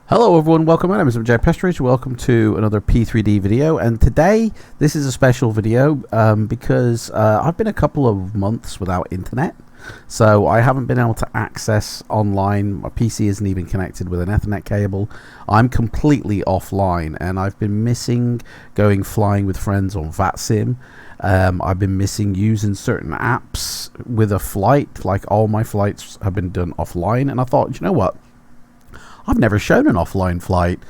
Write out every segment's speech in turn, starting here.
Hello everyone, welcome. My name is Jay Pestridge. Welcome to another P3D video, and today this is a special video because I've been a couple of months without internet, so I haven't been able to access online. My PC isn't even connected with an Ethernet cable. I'm completely offline, and I've been missing going flying with friends on FLIGHTSIM. I've been missing using certain apps with a flight. Like, all my flights have been done offline, and I thought, you know what? I've never shown an offline flight.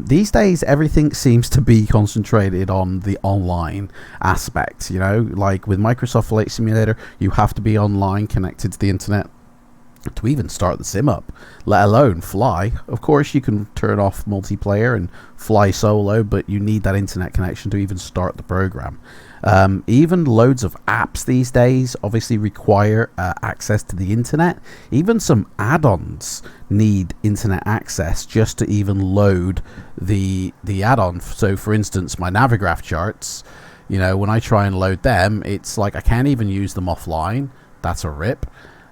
These days, everything seems to be concentrated on the online aspect. You know, like with Microsoft Flight Simulator, you have to be online, connected to the internet to even start the sim up, let alone fly. Of course, you can turn off multiplayer and fly solo, but you need that internet connection to even start the program. Even loads of apps these days obviously require access to the internet. Even some add-ons need internet access just to even load the add-on. So for instance, my Navigraph charts, you know, when I try and load them, it's like I can't even use them offline. That's a rip.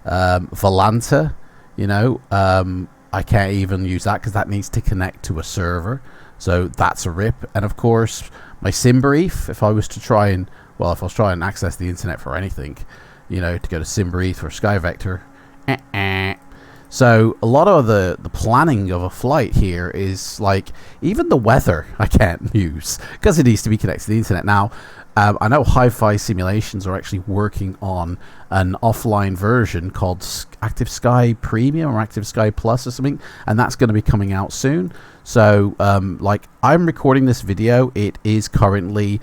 Volanta, you know, I can't even use that because that needs to connect to a server, so that's a rip. And of course, my SimBrief, if I was trying to access the internet for anything, you know, to go to SimBrief or SkyVector, So a lot of the planning of a flight here is like, even the weather I can't use because it needs to be connected to the internet. Now, I know Hi-Fi Simulations are actually working on an offline version called Active Sky Premium or Active Sky Plus or something, and that's going to be coming out soon. So, like, I'm recording this video, it is currently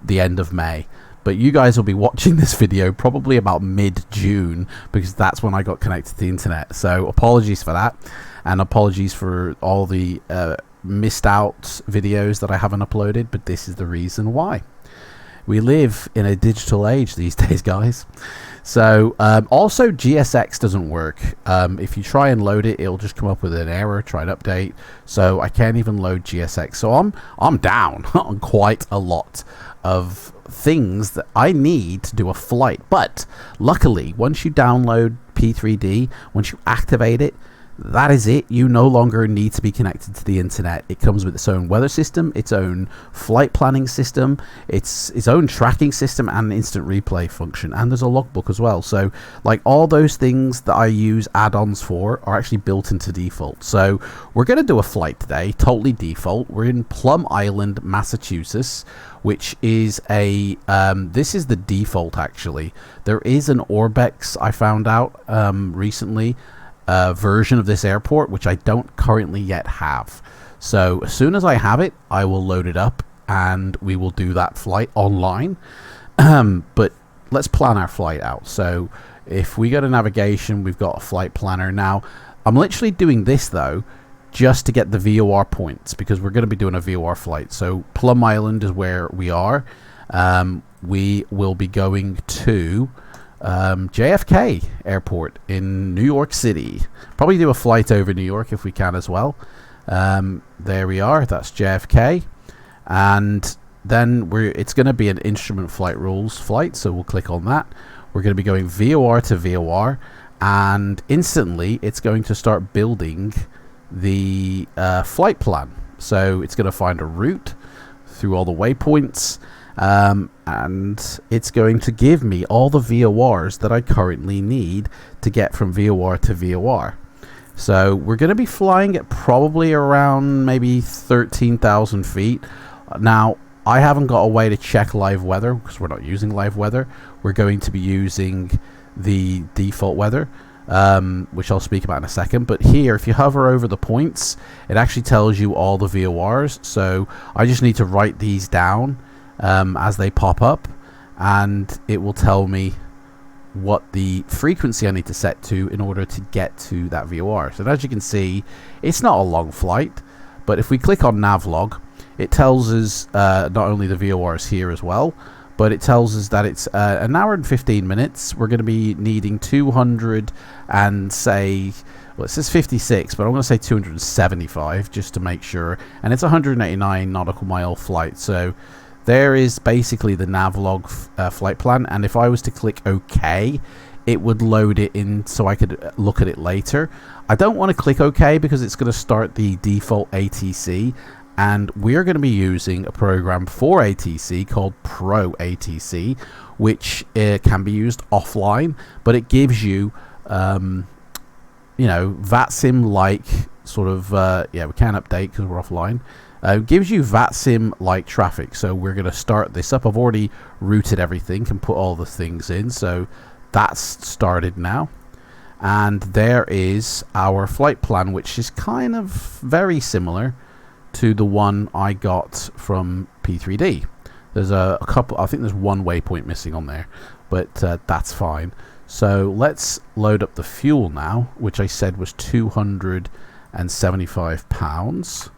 the end of May. But you guys will be watching this video probably about mid-June, because that's when I got connected to the internet. So apologies for that, and apologies for all the missed out videos that I haven't uploaded, but this is the reason why. We live in a digital age these days, guys. So also GSX doesn't work. If you try and load it, it'll just come up with an error. Try and update. So I can't even load GSX. So I'm down on quite a lot of things that I need to do a flight. But luckily, once you download P3D, once you activate it, that is it. You no longer need to be connected to the internet. It comes with its own weather system, its own flight planning system, its own tracking system, and instant replay function. And there's a logbook as well. So, like, all those things that I use add-ons for are actually built into default. So we're going to do a flight today, totally default. We're in Plum Island, Massachusetts, which is a this is the default. Actually, there is an Orbex, I found out recently, version of this airport, which I don't currently yet have. So as soon as I have it, I will load it up and we will do that flight online. But let's plan our flight out. So if we go to navigation, we've got a flight planner. Now, I'm literally doing this though just to get the VOR points, because we're going to be doing a VOR flight. So Plum Island is where we are. We will be going to JFK Airport in New York City. Probably do a flight over New York if we can as well. There we are. That's JFK, and then it's going to be an instrument flight rules flight, so we'll click on that. We're going to be going VOR to VOR, and instantly it's going to start building the flight plan. So it's going to find a route through all the waypoints, and it's going to give me all the VORs that I currently need to get from VOR to VOR. So we're going to be flying at probably around maybe 13,000 feet. Now, I haven't got a way to check live weather because we're not using live weather. We're going to be using the default weather, which I'll speak about in a second. But here, if you hover over the points, it actually tells you all the VORs. So I just need to write these down as they pop up, and it will tell me what the frequency I need to set to in order to get to that VOR. So as you can see, it's not a long flight, but if we click on Navlog, it tells us not only the VORs here as well, but it tells us that it's an hour and 15 minutes. We're going to be needing 200 and say Well, it says 56, but I'm going to say 275 just to make sure. And it's 189 nautical mile flight. So there is basically the navlog flight plan. And if I was to click OK, it would load it in so I could look at it later. I don't want to click OK because it's going to start the default ATC. And we're going to be using a program for ATC called Pro ATC, which can be used offline, but it gives you you know, VATSIM-like sort of, yeah, we can't update because we're offline. Gives you VATSIM-like traffic. So we're going to start this up. I've already routed everything and put all the things in. So that's started now. And there is our flight plan, which is kind of very similar to the one I got from P3D. There's a couple, I think there's one waypoint missing on there, but that's fine. So let's load up the fuel now, which I said was 275 pounds.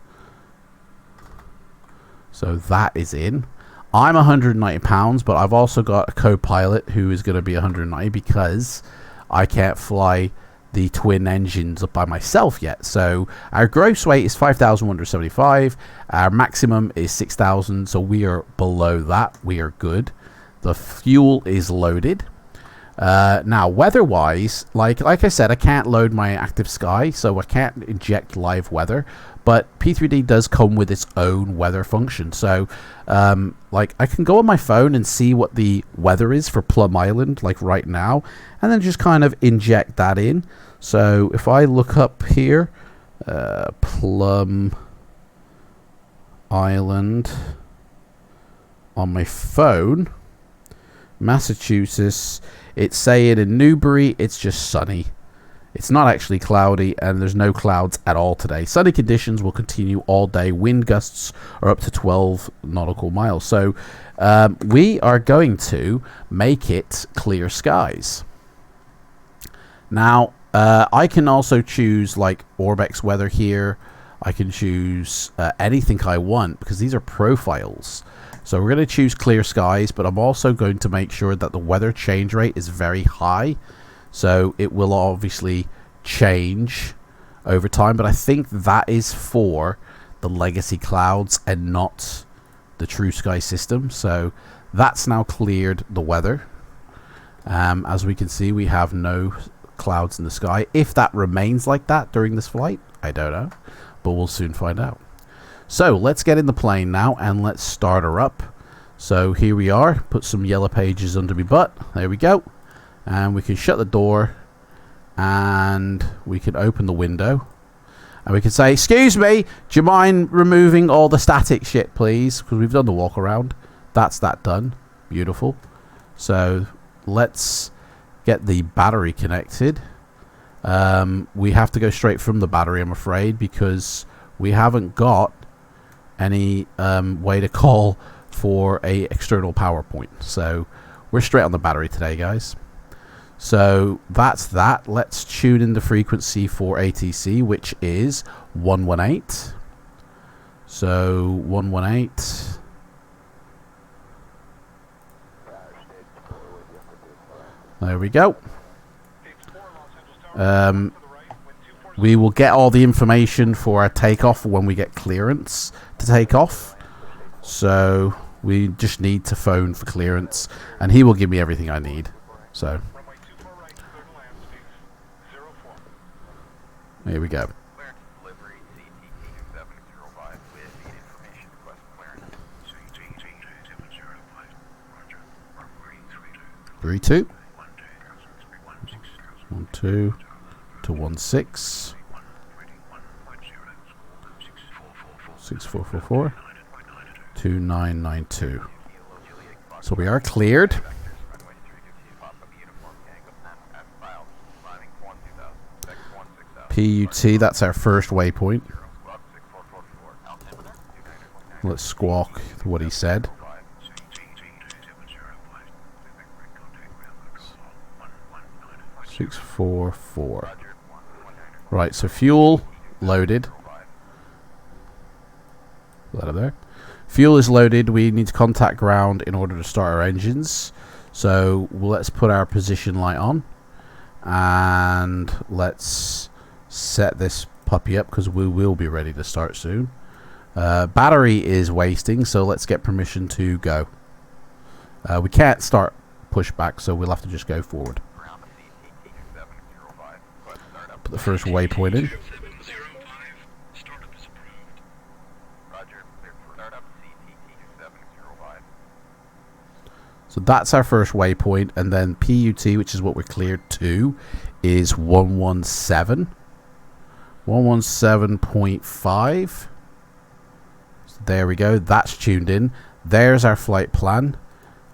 So that is in. I'm 190 pounds, but I've also got a co-pilot who is going to be 190 because I can't fly the twin engines up by myself yet. So our gross weight is 5,175. Our maximum is 6,000. So we are below that. We are good. The fuel is loaded. Now, weather-wise, like I said, I can't load my active sky, so I can't inject live weather. But P3D does come with its own weather function. So, like, I can go on my phone and see what the weather is for Plum Island, like right now, and then just kind of inject that in. So, if I look up here, Plum Island on my phone, Massachusetts, it's saying in Newbury it's just sunny. It's not actually cloudy, and there's no clouds at all today. Sunny conditions will continue all day. Wind gusts are up to 12 nautical miles. So we are going to make it clear skies. Now, I can also choose like Orbex weather here. I can choose anything I want because these are profiles. So we're going to choose clear skies, but I'm also going to make sure that the weather change rate is very high. So it will obviously change over time, but I think that is for the legacy clouds and not the true sky system. So that's now cleared the weather. As we can see, we have no clouds in the sky. If that remains like that during this flight, I don't know, but we'll soon find out. So let's get in the plane now and let's start her up. So here we are. Put some yellow pages under my butt. There we go. And we can shut the door and we can open the window and we can say, excuse me, do you mind removing all the static shit, please? Because we've done the walk around. That's that done. Beautiful. So let's get the battery connected. We have to go straight from the battery, I'm afraid, because we haven't got any way to call for a external power point. So we're straight on the battery today, guys. So that's that. Let's tune in the frequency for ATC, which is 118. So 118. There we go. We will get all the information for our takeoff when we get clearance to take off. So we just need to phone for clearance and he will give me everything I need. So here we go. Three, 2. 1, 2 to 16. 6444 2992. So we are cleared. PUT, that's our first waypoint. Let's squawk what he said. Six, 4, 4. Right, so fuel loaded. That up there. Fuel is loaded. We need to contact ground in order to start our engines. So let's put our position light on and let's set this puppy up because we will be ready to start soon. Battery is wasting, so let's get permission to go. We can't start pushback, so we'll have to just go forward. Put the first waypoint in. So that's our first waypoint, and then PUT, which is what we're cleared to, is 117. 117.5. So there we go. That's tuned in. There's our flight plan.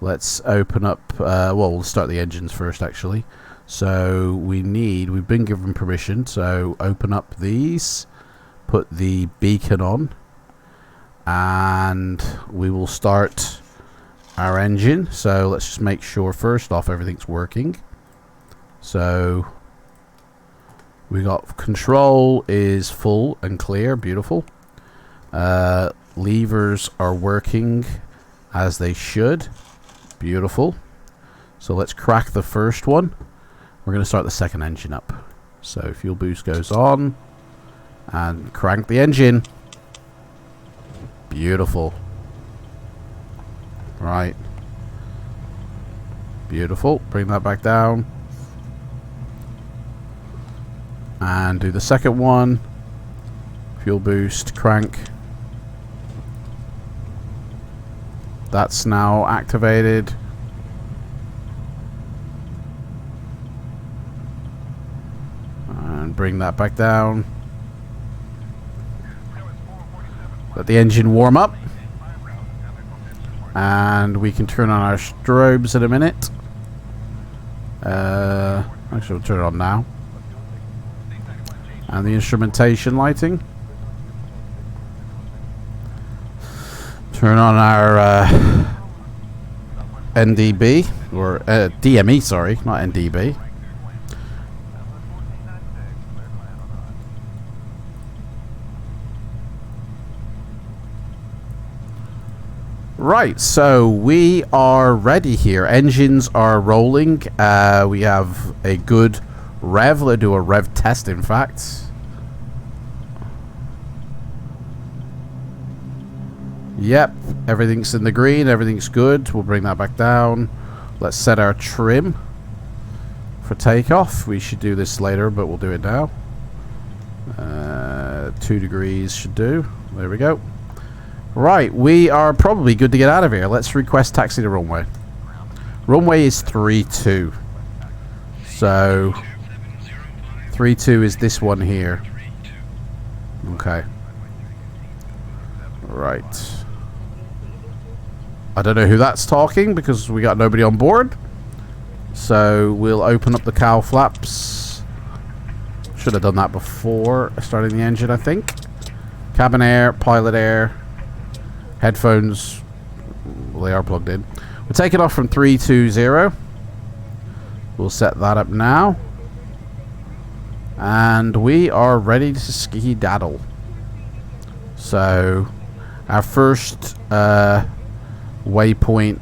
Let's open up. Well, we'll start the engines first, actually. So we've been given permission. So open up these, put the beacon on, and we will start our engine. So let's just make sure first off everything's working. So we got control is full and clear, beautiful. Levers are working as they should, beautiful. So let's crack the first one. We're going to start the second engine up. So fuel boost goes on and crank the engine. Beautiful. Right. Beautiful. Bring that back down. And do the second one. Fuel boost, crank. That's now activated. And bring that back down. Let the engine warm up. And we can turn on our strobes in a minute. Actually, we'll turn it on now. And the instrumentation lighting. Turn on our NDB, or DME, sorry, not NDB. Right, so we are ready here. Engines are rolling. We have a good rev. Let's do a rev test, in fact. Yep, everything's in the green. Everything's good. We'll bring that back down. Let's set our trim for takeoff. We should do this later, but we'll do it now. 2 degrees should do. There we go. Right, we are probably good to get out of here. Let's request taxi to runway. Runway is 32. So 32 is this one here. Okay. Right. I don't know who that's talking because we got nobody on board. So we'll open up the cowl flaps. Should have done that before starting the engine, I think. Cabin air, pilot air. Headphones, well, they are plugged in. We'll take it off from 320. We'll set that up now. And we are ready to ski-daddle. So, our first waypoint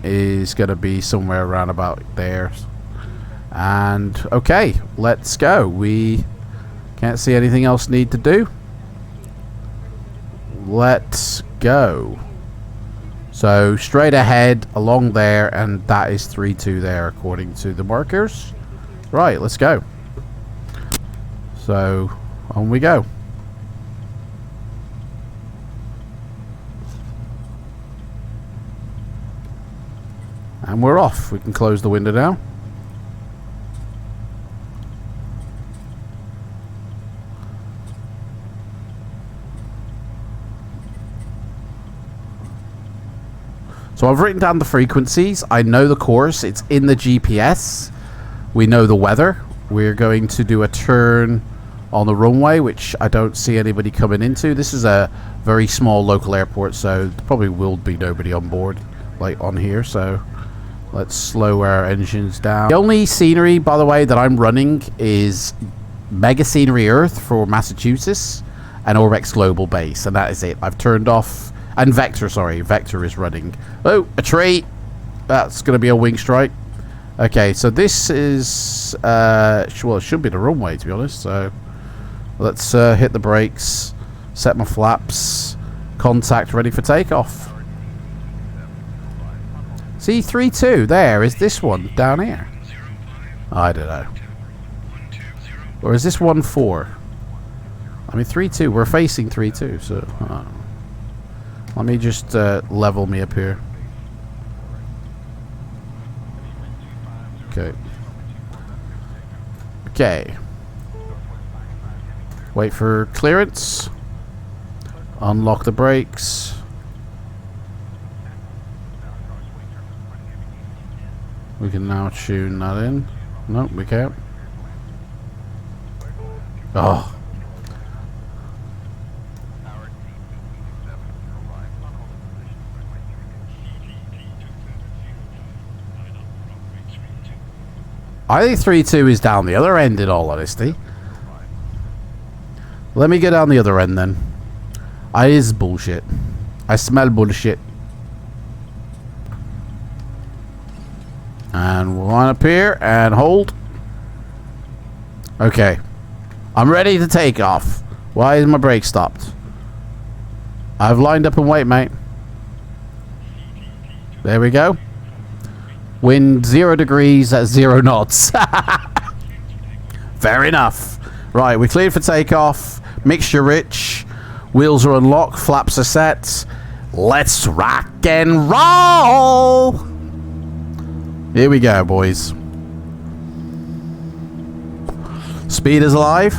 is going to be somewhere around about there. And, okay, let's go. We can't see anything else need to do. Let's go. So straight ahead along there, and that is 3-2 there according to the markers. Right, let's go. So on we go. And we're off. We can close the window now. So I've written down the frequencies. I know the course. It's in the GPS. We know the weather. We're going to do a turn on the runway, which I don't see anybody coming into. This is a very small local airport, so there probably will be nobody on board, like on here. So let's slow our engines down. The only scenery, by the way, that I'm running is Mega Scenery Earth for Massachusetts and Orbex Global Base, and that is it. I've turned off. And Vector, sorry, Vector is running. Oh, a tree. That's going to be a wing strike. Okay, so this is, well, it should be the runway, to be honest. So Let's hit the brakes, set my flaps, contact ready for takeoff. See, 3-2, there is this one down here. I don't know. Or is this 1-4? I mean, 3-2, we're facing 3-2, so let me just level me up here. Okay. Okay. Wait for clearance. Unlock the brakes. We can now tune that in. Nope, we can't. Oh. I think 3-2 is down the other end, in all honesty. Let me get down the other end then. I is bullshit. I smell bullshit. And we'll line up here and hold. Okay. I'm ready to take off. Why is my brake stopped? I've lined up and wait, mate. There we go. Wind 0 degrees at 0 knots. Fair enough. Right, we're cleared for takeoff. Mixture rich. Wheels are unlocked. Flaps are set. Let's rock and roll. Here we go, boys. Speed is alive.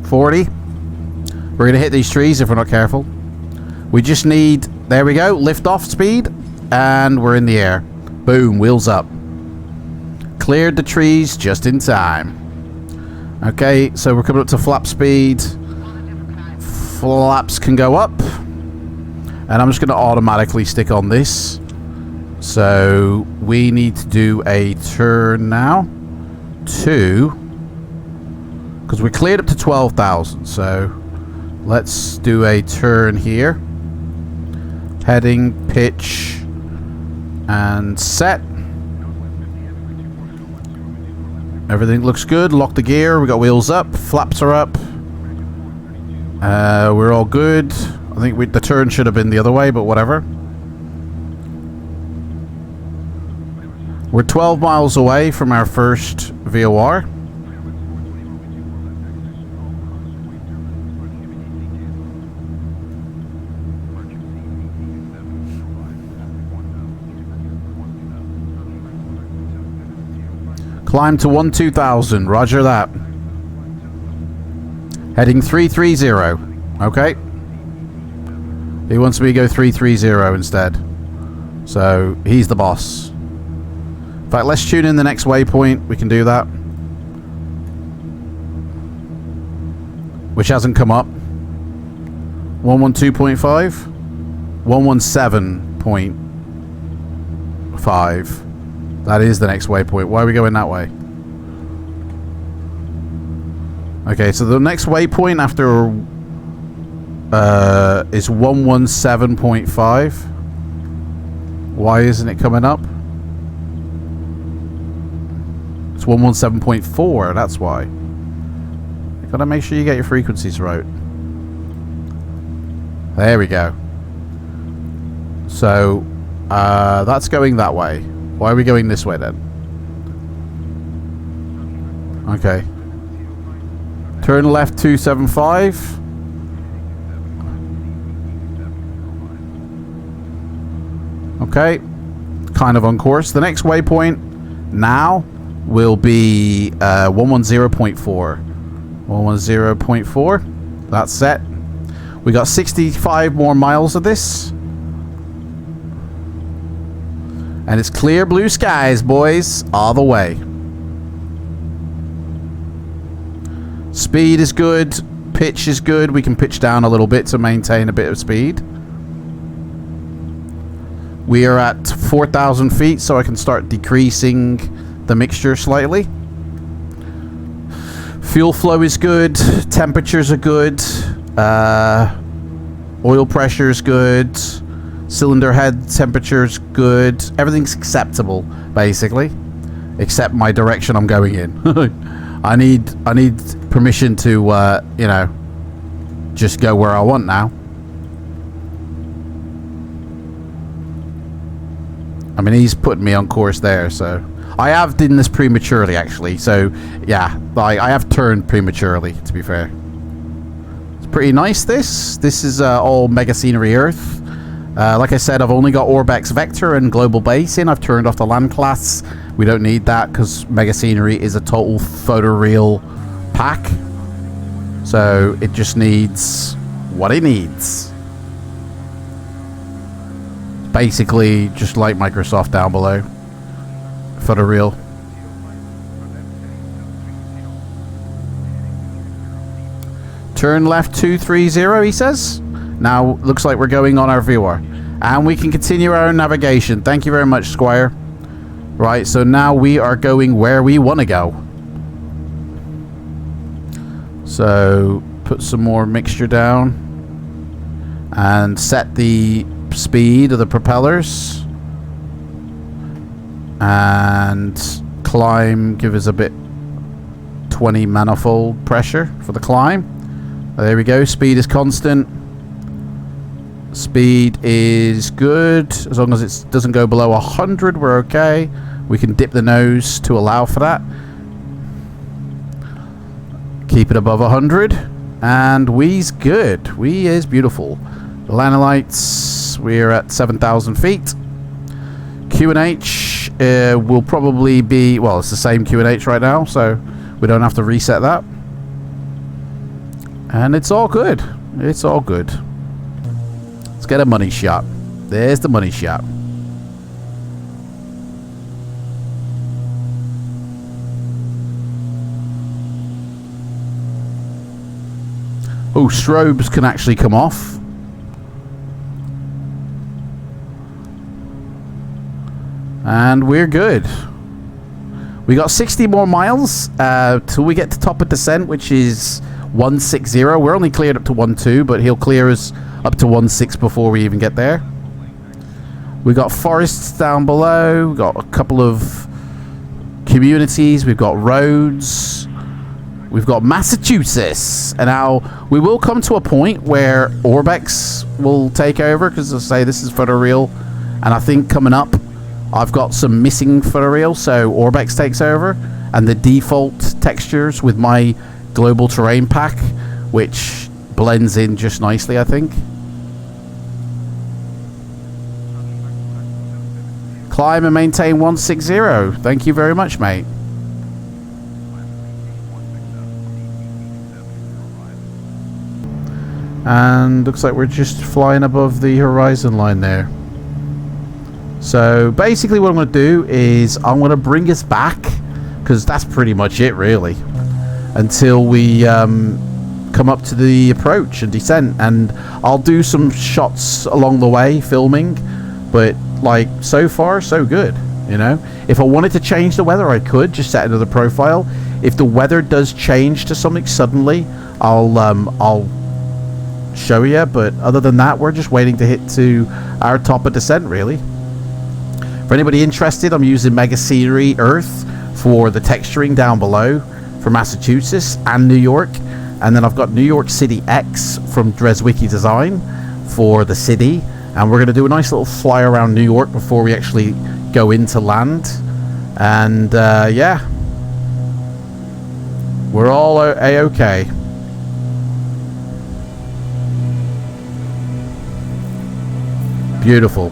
40. We're going to hit these trees if we're not careful. We just need... There we go. Lift off speed. And we're in the air. Boom. Wheels up. Cleared the trees just in time. Okay, so we're coming up to flap speed. Flaps can go up. And I'm just going to automatically stick on this. So we need to do a turn now. Because we're cleared up to 12,000. So let's do a turn here. Heading, pitch, and set. Everything looks good. Lock the gear. We got wheels up. Flaps are up. We're all good. I think the turn should have been the other way, but whatever. We're 12 miles away from our first VOR. Climb to 12,000. Roger that. Heading 330. Okay. He wants me to go 330 instead. So he's the boss. In fact, let's tune in the next waypoint. We can do that. Which hasn't come up. 112.5. 117.5. That is the next waypoint. Why are we going that way? Okay, so the next waypoint after is 117.5. Why isn't it coming up? It's 117.4. That's why. You gotta make sure you get your frequencies right. There we go. So that's going that way. Why are we going this way then? Okay. Turn left 275. Okay. Kind of on course. The next waypoint now will be 110.4. 110.4. That's set. We got 65 more miles of this. And it's clear blue skies, boys, all the way. Speed is good. Pitch is good. We can pitch down a little bit to maintain a bit of speed. We are at 4,000 feet, so I can start decreasing the mixture slightly. Fuel flow is good. Temperatures are good. Oil pressure is good. Cylinder head temperature's good. Everything's acceptable, basically. Except my direction I'm going in. I need permission to, you know, just go where I want now. I mean, he's putting me on course there, so... I have done this prematurely, actually, so, yeah, I have turned prematurely, to be fair. It's pretty nice, this. This is all Mega Scenery Earth. Like I said, I've only got Orbex Vector and Global Base in. I've turned off the land class. We don't need that, because Mega Scenery is a total photoreal pack. So, it just needs what it needs. Basically, just like Microsoft down below. Photoreal. Turn left 230, he says. Now, looks like we're going on our viewer. And we can continue our navigation. Thank you very much, Squire. Right, so now we are going where we want to go. So, put some more mixture down. And set the speed of the propellers. And climb, give us a bit 20 manifold pressure for the climb. There we go, speed is constant. Speed is good. As long as it doesn't go below 100, we're okay. We can dip the nose to allow for that. Keep it above 100. And we's good. We is beautiful. The Lanolites, we're at 7,000 feet. QNH will probably be, well, it's the same QNH right now, so we don't have to reset that. And it's all good. It's all good. Let's get a money shot. There's the money shot. Oh, strobes can actually come off. And we're good. We got 60 more miles till we get to top of descent, which is 160. We're only cleared up to 12, but he'll clear us up to 16 before we even get there. We got forests down below. We got a couple of communities. We've got roads. We've got Massachusetts. And now we will come to a point where Orbex will take over, because I say this is photoreal, and I think coming up I've got some missing photoreal, so Orbex takes over, and the default textures with my global terrain pack, which blends in just nicely, I think. Climb and maintain 160. Thank you very much, mate. And looks like we're just flying above the horizon line there. So basically what I'm going to do is I'm going to bring us back, because that's pretty much it really, until we come up to the approach and descent, and I'll do some shots along the way filming, but like so far so good, you know. If I wanted to change the weather, I could just set another profile. If the weather does change to something suddenly, I'll show you, but other than that, we're just waiting to hit to our top of descent really. For anybody interested, I'm using Mega Scenery Earth for the texturing down below for Massachusetts and New York. And then I've got New York City X from Dreswicki Design for the city. And we're going to do a nice little fly around New York before we actually go into land. And yeah, we're all A-okay. Beautiful.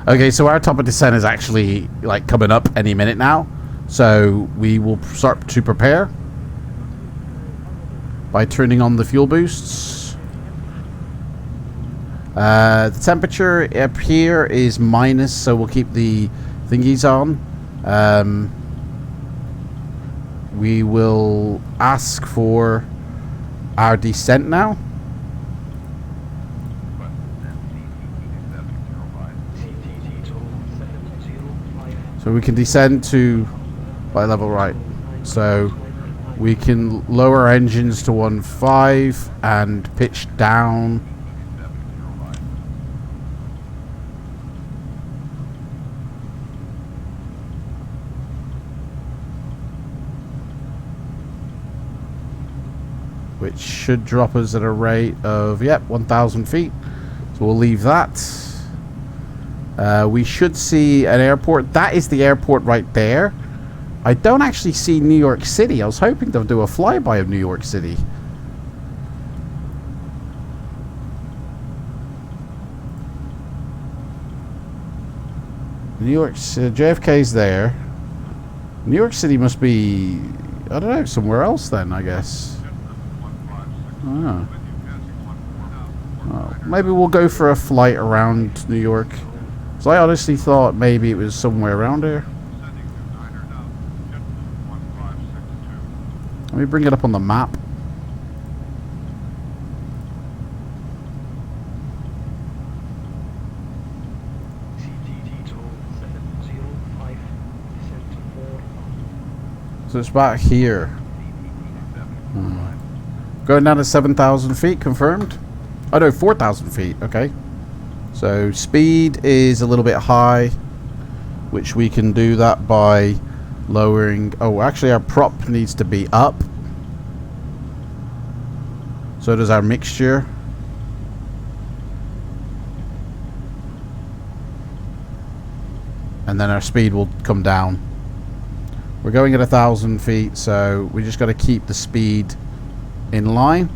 Okay, so our top of descent is actually like coming up any minute now. So we will start to prepare by turning on the fuel boosts. The temperature up here is minus, so we'll keep the thingies on. We will ask for our descent now. So we can descend to flight level right. So we can lower our engines to 1.5 and pitch down. Which should drop us at a rate of, yep, 1,000 feet. So we'll leave that. We should see an airport. That is the airport right there. I don't actually see New York City. I was hoping they'll do a flyby of New York City. New York City, JFK's there. New York City must be, I don't know, somewhere else then, I guess. Oh. Oh, maybe we'll go for a flight around New York. So I honestly thought maybe it was somewhere around here. Let me bring it up on the map. So it's back here. Going down to 7,000 feet, confirmed. Oh no, 4,000 feet, okay. So speed is a little bit high, which we can do that by lowering. Oh, actually our prop needs to be up. So does our mixture. And then our speed will come down. We're going at 1,000 feet, so we just got to keep the speed in line.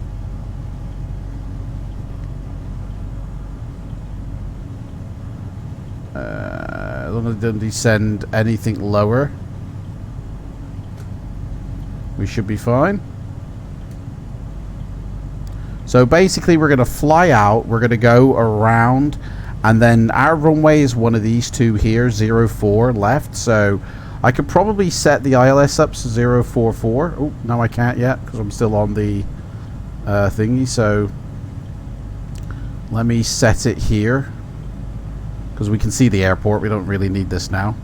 As long as it doesn't descend anything lower, we should be fine. So basically we're going to fly out, we're going to go around, and then our runway is one of these two here, 04 left. So I could probably set the ILS up to 044. Oh, no I can't yet because I'm still on the thingy. So let me set it here because we can see the airport. We don't really need this now.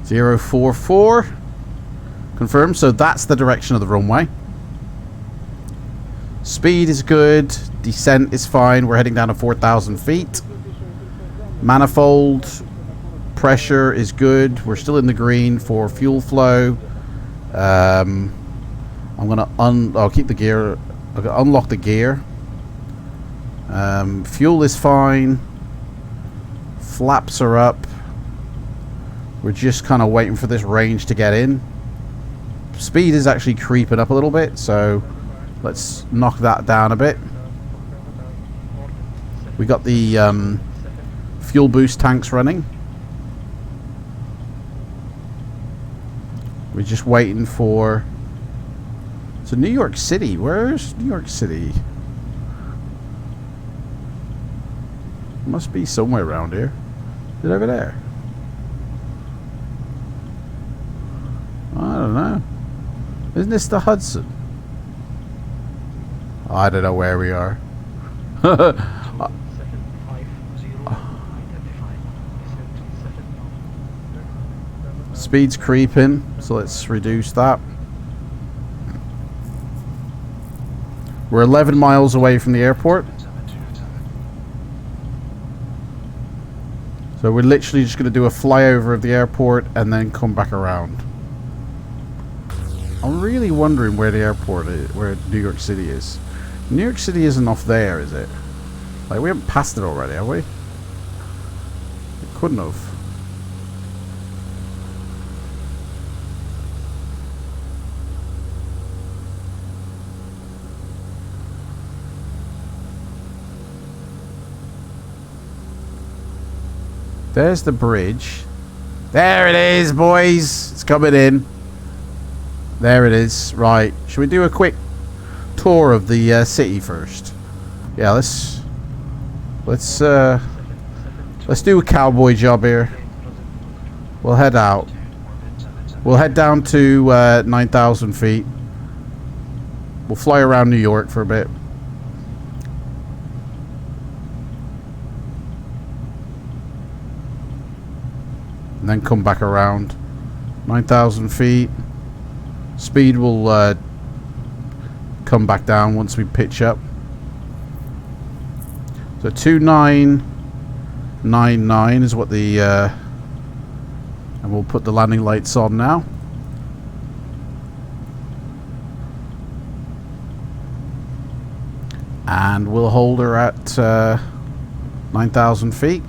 044 confirmed. So that's the direction of the runway. Speed is good. Descent is fine. We're heading down to 4,000 feet. Manifold pressure is good. We're still in the green for fuel flow. I'm gonna I'll keep the gear. I'm gonna unlock the gear. Fuel is fine. Flaps are up. We're just kind of waiting for this range to get in. Speed is actually creeping up a little bit, so let's knock that down a bit. We got the fuel boost tanks running. We're just waiting for... So New York City. Where's New York City? Must be somewhere around here. Is it over there? I don't know. Isn't this the Hudson? I don't know where we are. Speed's creeping, so let's reduce that. We're 11 miles away from the airport. So we're literally just going to do a flyover of the airport and then come back around. I'm really wondering where the airport is, where New York City is. New York City isn't off there, is it? Like, we haven't passed it already, have we? It couldn't have. There's the bridge. There it is, boys. It's coming in. There it is. Right. Should we do a quick tour of the city first? Yeah, let's do a cowboy job here. We'll head out. We'll head down to 9,000 feet. We'll fly around New York for a bit. And then come back around 9,000 feet. Speed will come back down once we pitch up. So 2999 is what the and we'll put the landing lights on now. And we'll hold her at 9,000 feet.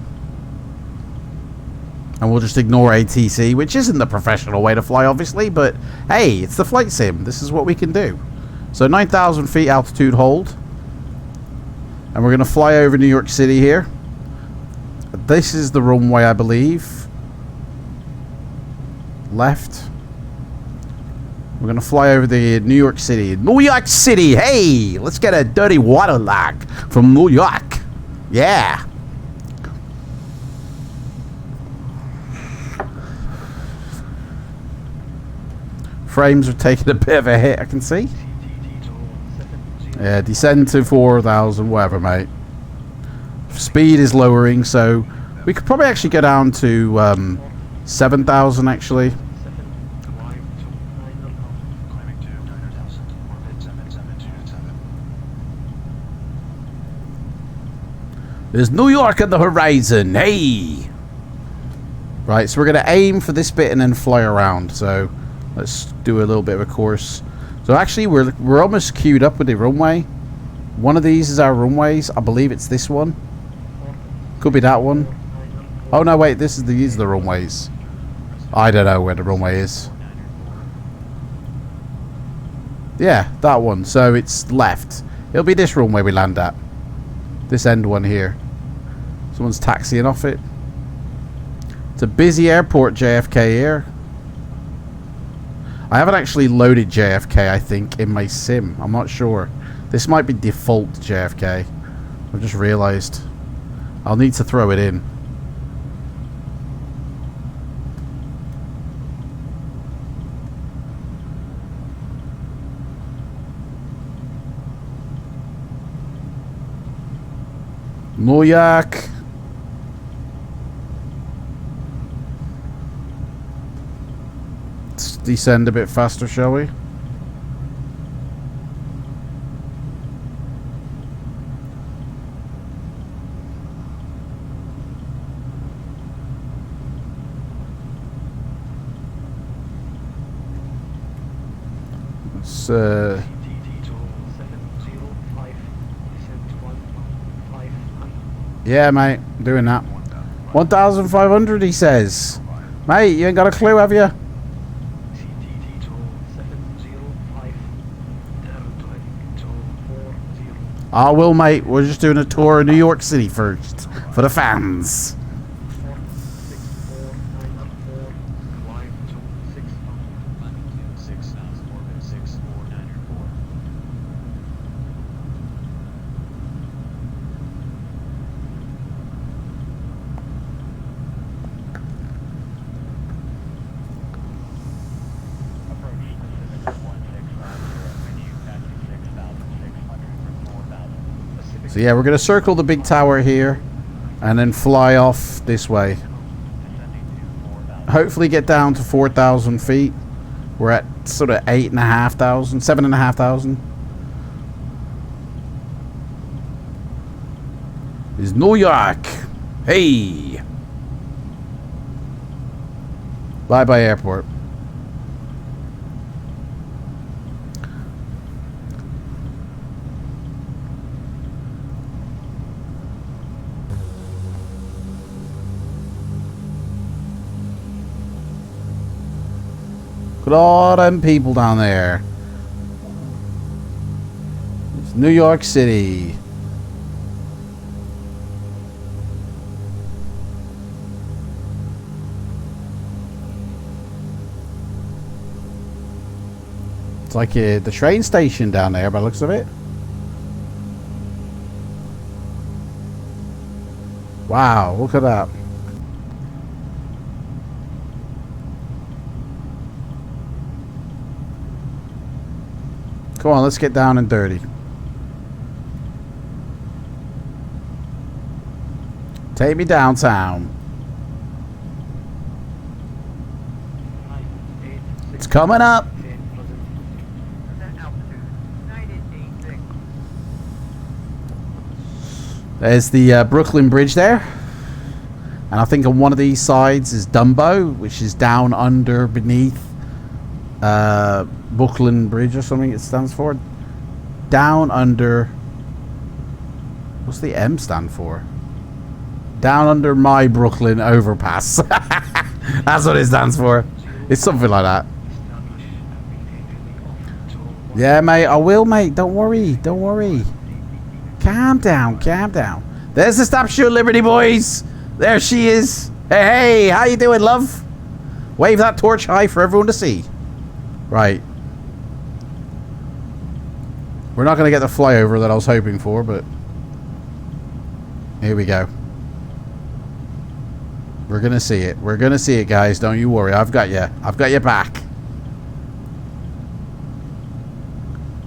And we'll just ignore ATC, which isn't the professional way to fly, obviously, but hey, it's the flight sim. This is what we can do. So 9,000 feet altitude hold. And we're going to fly over New York City here. This is the runway, I believe. Left. We're going to fly over the New York City. New York City! Hey! Let's get a dirty water lag from New York. Yeah! Frames are taking a bit of a hit, I can see. Yeah, descend to 4,000, whatever, mate. Speed is lowering, so we could probably actually go down to 7,000, actually. There's New York on the horizon, hey! Right, so we're going to aim for this bit and then fly around, so let's do a little bit of a course. So actually, we're almost queued up with the runway. One of these is our runways. I believe it's this one. Could be that one. Oh no, wait, these are the runways. I don't know where the runway is. Yeah, that one. So it's left. It'll be this runway we land at. This end one here. Someone's taxiing off it. It's a busy airport, JFK here. I haven't actually loaded JFK, I think, in my sim. I'm not sure. This might be default JFK. I've just realized. I'll need to throw it in. New York. Let's descend a bit faster, shall we? Let's yeah, mate, doing that. 1,500, he says. Mate, you ain't got a clue, have you? I will, mate. We're just doing a tour of New York City first for the fans. So yeah, we're going to circle the big tower here and then fly off this way. Hopefully get down to 4,000 feet. We're at sort of 8,500, 7,500. Is New York. Hey. Bye-bye airport. Look at all them people down there. It's New York City. It's like the train station down there by the looks of it. Wow, look at that. Come on, let's get down and dirty. Take me downtown. It's coming up. There's the Brooklyn Bridge there. And I think on one of these sides is Dumbo, which is down under beneath Brooklyn Bridge or something it stands for. Down under... What's the M stand for? Down under my Brooklyn overpass. That's what it stands for. It's something like that. Yeah, mate. I will, mate. Don't worry. Don't worry. Calm down. Calm down. There's the Statue of Liberty, boys. There she is. Hey, hey. How you doing, love? Wave that torch high for everyone to see. Right. We're not going to get the flyover that I was hoping for, but... Here we go. We're going to see it. We're going to see it, guys. Don't you worry. I've got you. I've got your back.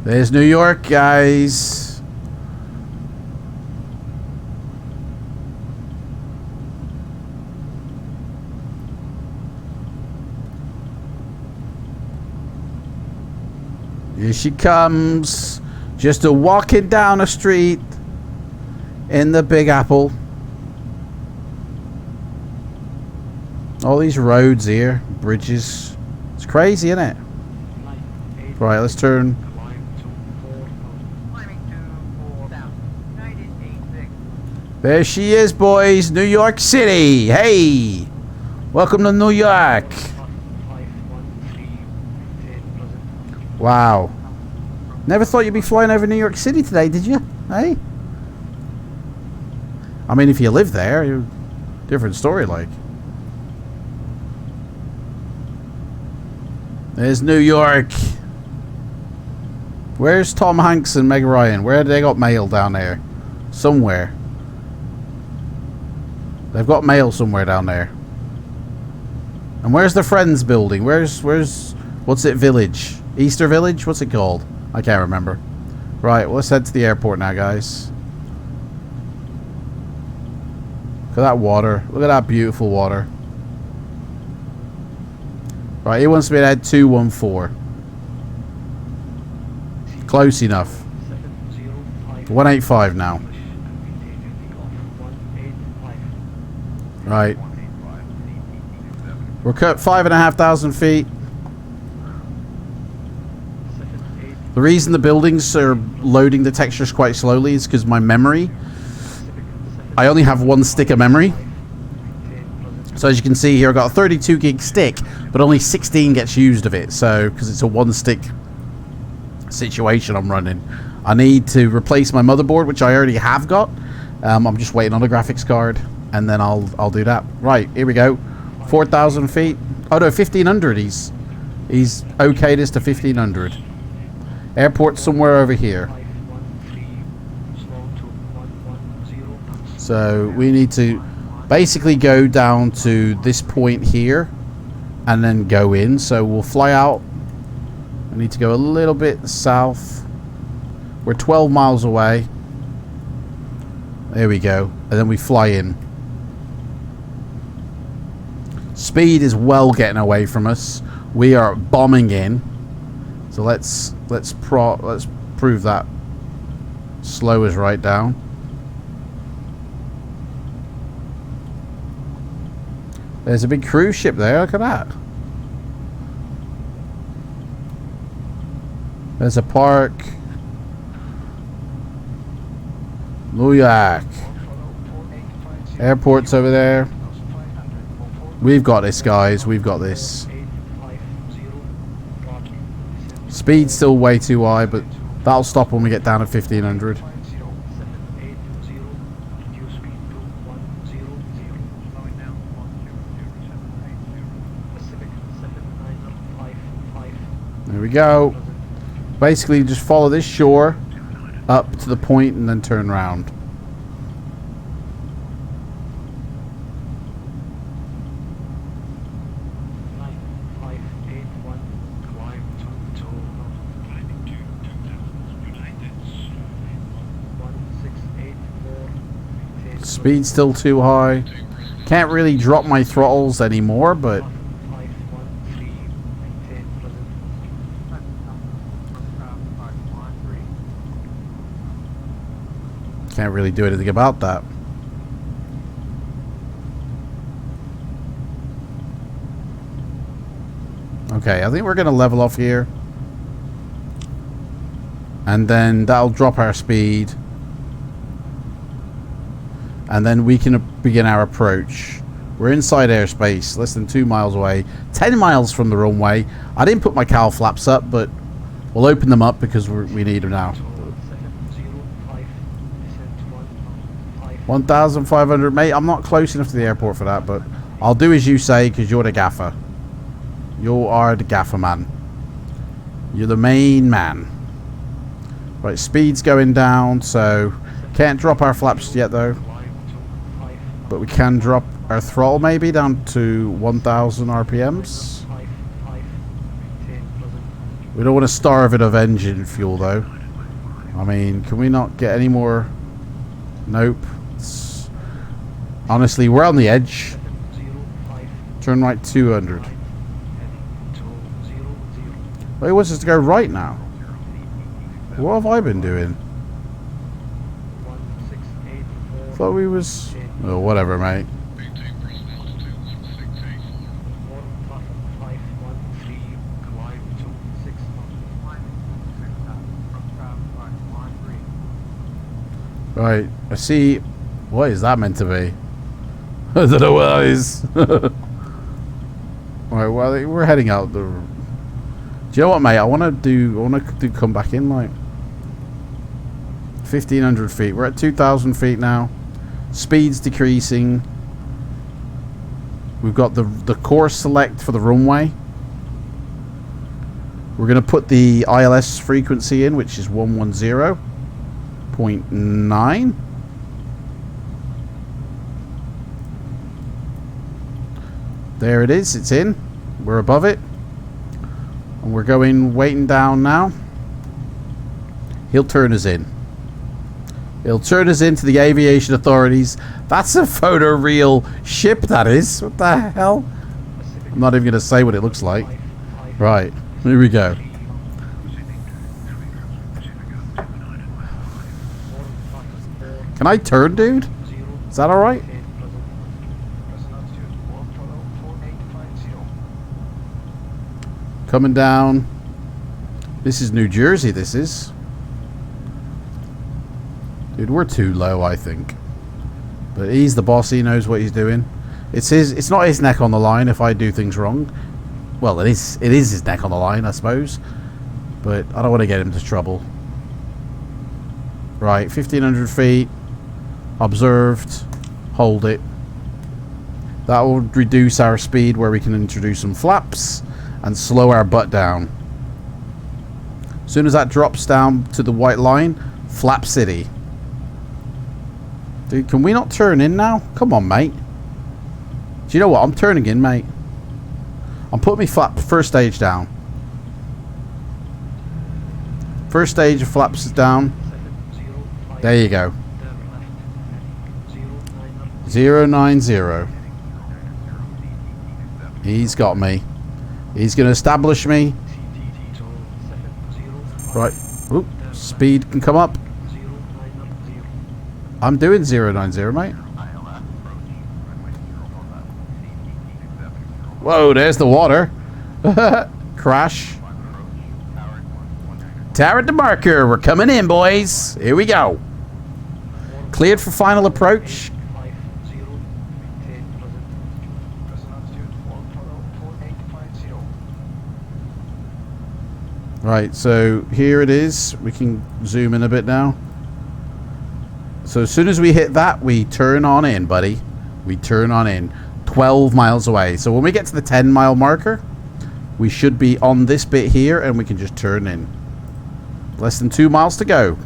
There's New York, guys. Here she comes. Just a walking down a street in the Big Apple. All these roads here, bridges. It's crazy, isn't it? Right, let's turn. There she is, boys. New York City. Hey, welcome to New York. Wow. Never thought you'd be flying over New York City today, did you? Hey? I mean, if you live there, different story, like. There's New York. Where's Tom Hanks and Meg Ryan? Where have they got mail down there? Somewhere. They've got mail somewhere down there. And where's the Friends building? Where's what's it, Village? Easter Village? What's it called? I can't remember. Right, well, let's head to the airport now, guys. Look at that water. Look at that beautiful water. Right, he wants me to head 214. Close enough. 185 now. Right. We're cut 5,500 feet. The reason the buildings are loading the textures quite slowly is because my memory, I only have one stick of memory. So as you can see here, I've got a 32 gig stick, but only 16 gets used of it. So, because it's a one stick situation I'm running, I need to replace my motherboard, which I already have got. I'm just waiting on a graphics card, and then I'll do that. Right, here we go. 4,000 feet. Oh no, 1,500. He's okayed us to 1,500. Airport somewhere over here. So we need to basically go down to this point here and then go in. So we'll fly out. I need to go a little bit south. We're 12 miles away. There we go. And then we fly in. Speed is well getting away from us. We are bombing in. So let's prove that slow is right down. There's a big cruise ship there. Look at that. There's a park. New York. Airport's over there. We've got this, guys. We've got this. Speed's still way too high, but that'll stop when we get down to 1,500. There we go. Basically, just follow this shore up to the point and then turn around. Speed's still too high. Can't really drop my throttles anymore, but can't really do anything about that. Okay, I think we're going to level off here. And then that'll drop our speed. And then we can begin our approach. We're inside airspace, less than 2 miles away. 10 miles from the runway. I didn't put my cowl flaps up, but we'll open them up because we need them now. 1,500, mate. I'm not close enough to the airport for that, but I'll do as you say because you're the gaffer. You are the gaffer man. You're the main man. Right, speed's going down, so can't drop our flaps yet though. But we can drop our throttle maybe down to 1,000 RPMs. We don't want to starve it of engine fuel though. I mean, can we not get any more? Nope. Honestly, we're on the edge. Turn right 200. Wait, what's this to go right now? What have I been doing? Thought we was... Oh, whatever, mate. Right, I see. What is that meant to be? I don't know what that is. Alright, well, we're heading out the... Do you know what, mate? I want to come back in, like 1,500 feet. We're at 2,000 feet now. Speed's decreasing. We've got the course select for the runway. We're going to put the ILS frequency in, which is 110.9. There it is. It's in. We're above it. And we're waiting down now. He'll turn us in. He'll turn us into the aviation authorities. That's a photoreal ship, that is. What the hell? I'm not even going to say what it looks like. Right. Here we go. Can I turn, dude? Is that alright? Coming down. This is New Jersey, this is. Dude, we're too low, I think. But he's the boss, he knows what he's doing. It's not his neck on the line if I do things wrong. Well, it is his neck on the line, I suppose. But I don't want to get him into trouble. Right, 1,500 feet. Observed. Hold it. That will reduce our speed where we can introduce some flaps and slow our butt down. As soon as that drops down to the white line, Flap City. Dude, can we not turn in now? Come on, mate. Do you know what? I'm turning in, mate. I'm putting me first stage down. First stage of flaps is down. There you go. 090. He's got me. He's going to establish me. Right. Oop. Speed can come up. I'm doing 090, mate. Whoa, there's the water. Crash. Tower at the marker. We're coming in, boys. Here we go. Cleared for final approach. Right, so here it is. We can zoom in a bit now. So as soon as we hit that, we turn on in, buddy. We turn on in. 12 miles away. So when we get to the 10-mile marker, we should be on this bit here, and we can just turn in. Less than 2 miles to go.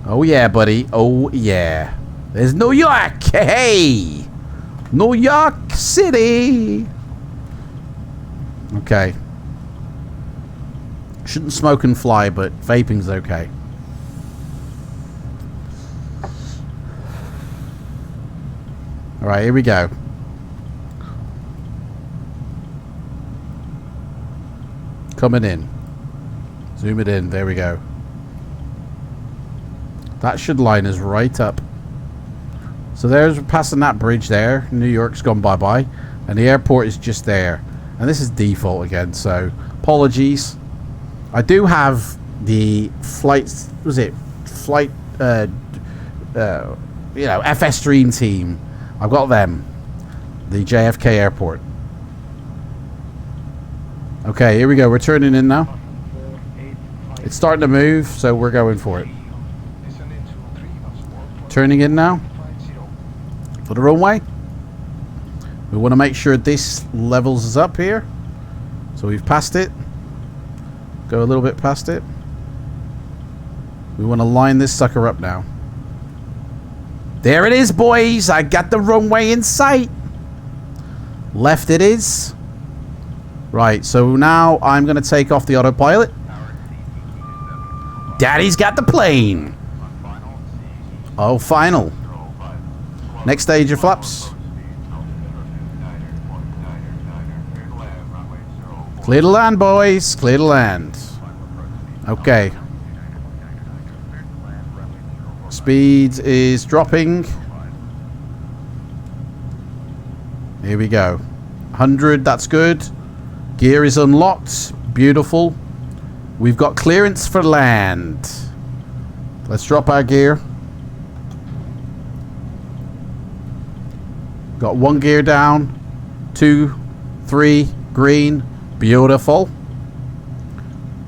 Oh yeah, buddy. Oh yeah. There's New York. Hey, New York City. Okay. Shouldn't smoke and fly, but vaping's okay. All right, here we go. Coming in. Zoom it in. There we go. That should line us right up. So there's passing that bridge there. New York's gone bye-bye. And the airport is just there. And this is default again, so apologies. I do have the flights, flight, FS Dream Team. I've got them. The JFK airport. Okay, here we go. We're turning in now. It's starting to move, so we're going for it. Turning in now. For the runway. We want to make sure this levels us up here. So we've passed it. Go a little bit past it. We want to line this sucker up now. There it is, boys. I got the runway in sight. Left it is. Right, so now I'm going to take off the autopilot. Daddy's got the plane. Oh, final. Next stage of flaps. Clear to land, boys. Clear to land. Okay. Speed is dropping. Here we go. 100, that's good. Gear is unlocked. Beautiful. We've got clearance for land. Let's drop our gear. Got 1 gear down. 2, 3, green. Beautiful.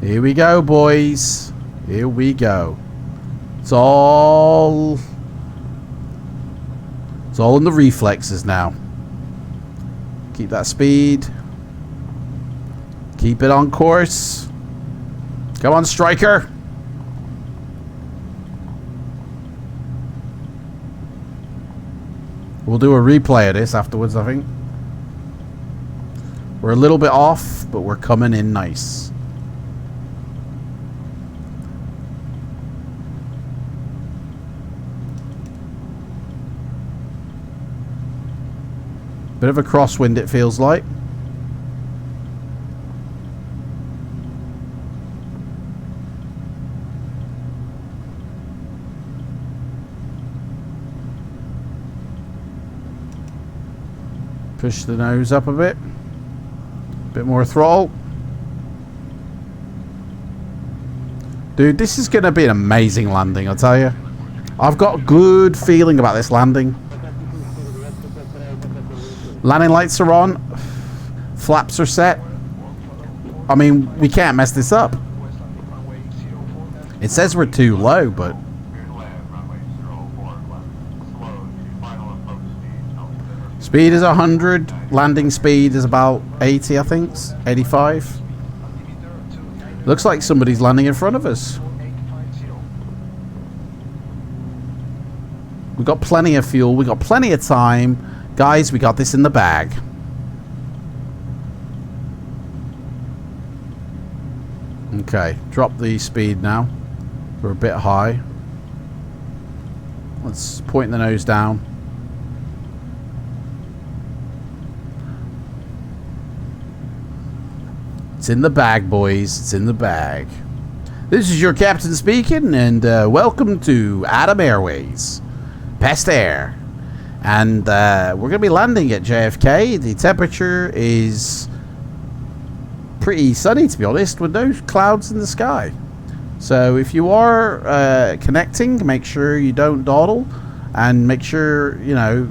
Here we go, boys. Here we go. It's all in the reflexes now. Keep that speed. Keep it on course. Come on, Striker. We'll do a replay of this afterwards, I think. We're a little bit off, but we're coming in nice. Bit of a crosswind, it feels like. Push the nose up a bit. Bit more throttle. Dude, this is going to be an amazing landing, I'll tell you. I've got a good feeling about this landing. Landing lights are on. Flaps are set. I mean, we can't mess this up. It says we're too low, but... Speed is 100. Landing speed is about 80, I think. 85. Looks like somebody's landing in front of us. We've got plenty of fuel. We've got plenty of time. Guys, we got this in the bag. Okay, drop the speed now. We're a bit high. Let's point the nose down. It's in the bag, boys. It's in the bag. This is your captain speaking, and welcome to Adam Airways. Best air. And we're going to be landing at JFK. The temperature is pretty sunny, to be honest, with no clouds in the sky. So if you are connecting, make sure you don't dawdle, and make sure, you know,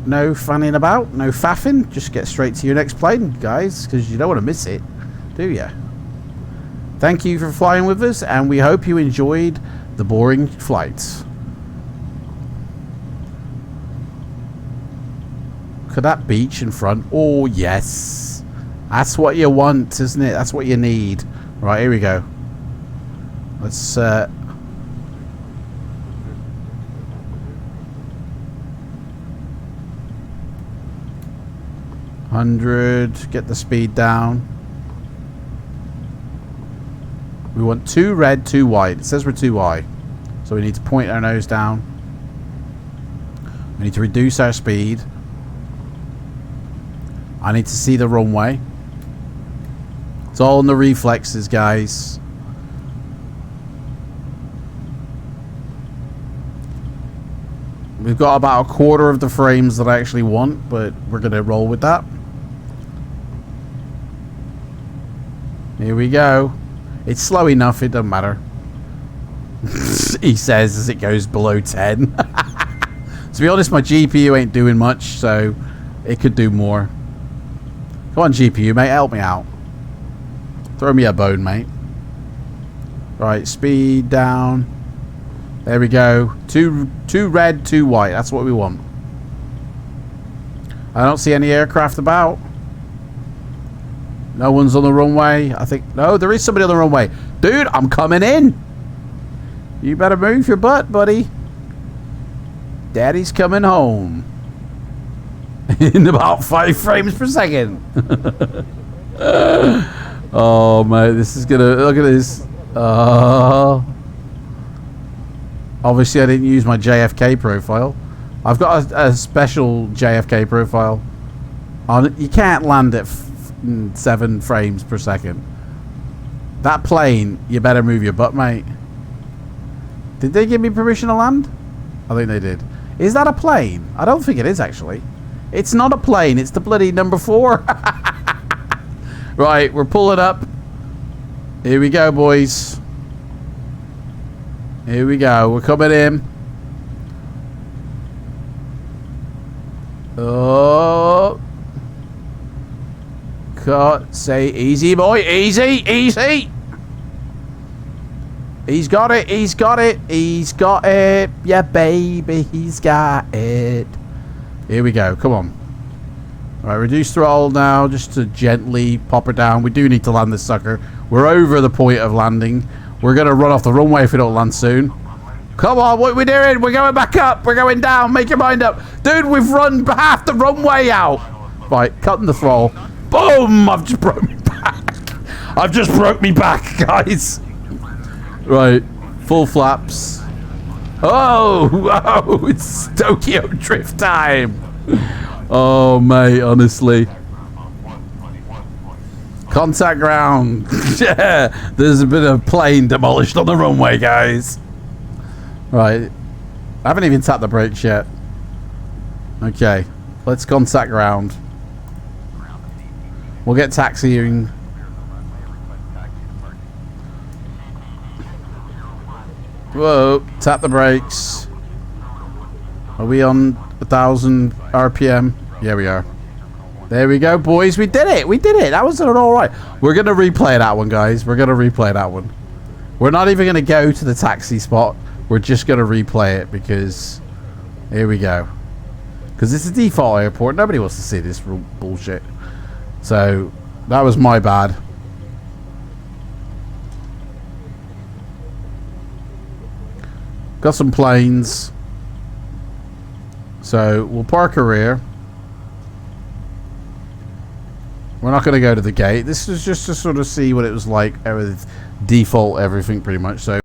no fanning about, no faffing. Just get straight to your next plane, guys, because you don't want to miss it, do you? Thank you for flying with us, and we hope you enjoyed the boring flights. Look at that beach in front. Oh, yes. That's what you want, isn't it? That's what you need. Right, here we go. Let's 100. Get the speed down. We want 2 red, 2 white. It says we're too high, so we need to point our nose down. We need to reduce our speed. I need to see the runway. It's all in the reflexes, guys. We've got about a quarter of the frames that I actually want, but we're going to roll with that. Here we go. It's slow enough, it doesn't matter. He says as it goes below 10. To be honest, my GPU ain't doing much, so it could do more. Come on, GPU, mate, help me out. Throw me a bone, mate. Right, speed down. There we go. 2 red, 2 white. That's what we want. I don't see any aircraft about. No one's on the runway. I think... No, there is somebody on the runway. Dude, I'm coming in. You better move your butt, buddy. Daddy's coming home. In about 5 frames per second. Oh, mate. This is going to... Look at this. Obviously, I didn't use my JFK profile. I've got a special JFK profile. You can't land at 7 frames per second. That plane, you better move your butt, mate. Did they give me permission to land? I think they did. Is that a plane? I don't think it is, actually. It's not a plane. It's the bloody number 4. Right, we're pulling up. Here we go, boys. Here we go. We're coming in. Oh. Cut. Say easy, boy. Easy. Easy. He's got it. He's got it. He's got it. Yeah, baby. He's got it. Here we go. Come on. All right, reduce throttle now just to gently pop her down. We do need to land this sucker. We're over the point of landing. We're going to run off the runway if we don't land soon. Come on, what are we doing? We're going back up. We're going down. Make your mind up. Dude, we've run half the runway out. Right, cutting the throttle. Boom! I've just broke me back. I've just broke me back, guys. Right, full flaps. Oh, it's Tokyo Drift time. Oh, mate, honestly. Contact ground. Yeah, there's a bit of plane demolished on the runway, guys. Right. I haven't even tapped the brakes yet. Okay. Let's contact ground. We'll get taxiing. Whoa. Tap the brakes. Are we on 1,000 RPM? Yeah, we are. There we go, boys. We did it. We did it. That was all right. We're going to replay that one, guys. We're going to replay that one. We're not even going to go to the taxi spot. We're just going to replay it because... Here we go. Because it's a default airport. Nobody wants to see this bullshit. So, that was my bad. Got some planes. So, we'll park her rear. We're not going to go to the gate. This is just to sort of see what it was like with default everything pretty much. So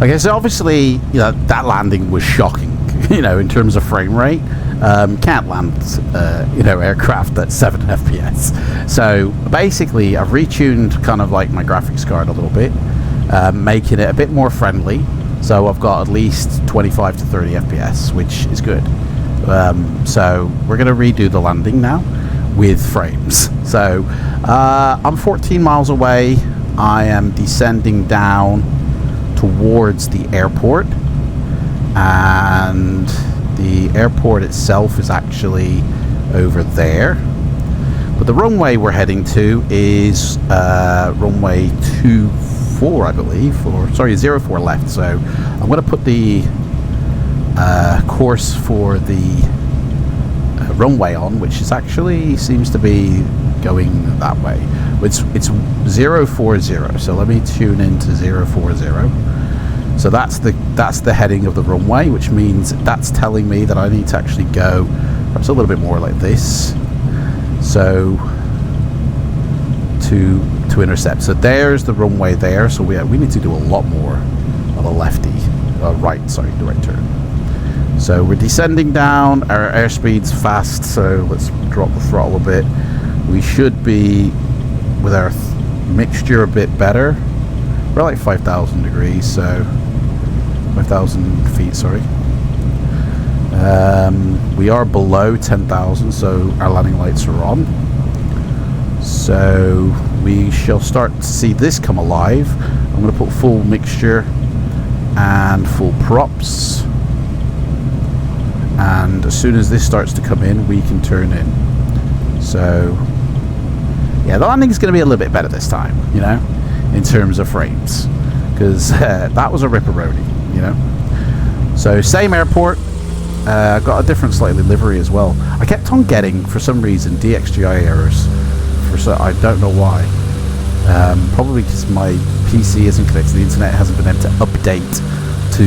okay, so obviously, you know, that landing was shocking. You know, in terms of frame rate, can't land, you know, aircraft at 7 FPS. So basically, I've retuned kind of like my graphics card a little bit, making it a bit more friendly. So I've got at least 25 to 30 FPS, which is good. So we're going to redo the landing now with frames. So I'm 14 miles away. I am descending down towards the airport. And the airport itself is actually over there. But the runway we're heading to is runway 24, I believe, or sorry, 04 left. So I'm going to put the course for the runway on, which is actually seems to be going that way. It's 040, so let me tune into 040. So that's the heading of the runway, which means that's telling me that I need to actually go perhaps a little bit more like this, so to intercept. So there's the runway there. So we need to do a lot more of a lefty, the right turn. So we're descending down. Our airspeed's fast, so let's drop the throttle a bit. We should be with our mixture a bit better. We're like 5,000 degrees, so 5,000 feet, sorry. We are below 10,000, so our landing lights are on. So we shall start to see this come alive. I'm going to put full mixture and full props. And as soon as this starts to come in, we can turn in. So yeah, the landing is going to be a little bit better this time, you know, in terms of frames, because that was a ripperoni, you know. So same airport, got a different slightly livery as well. I kept on getting, for some reason, DXGI errors. I don't know why. Probably because my PC isn't connected to the internet, hasn't been able to update to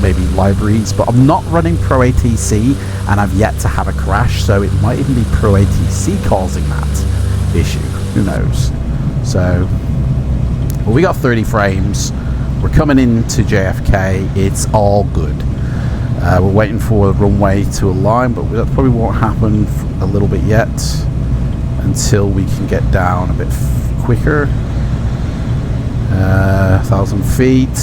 maybe libraries, but I'm not running Pro ATC and I've yet to have a crash, so it might even be Pro ATC causing that issue. Who knows? So well, we got 30 frames. We're coming into JFK. It's all good. We're waiting for the runway to align, but that probably won't happen a little bit yet until we can get down a bit quicker. 1,000 feet.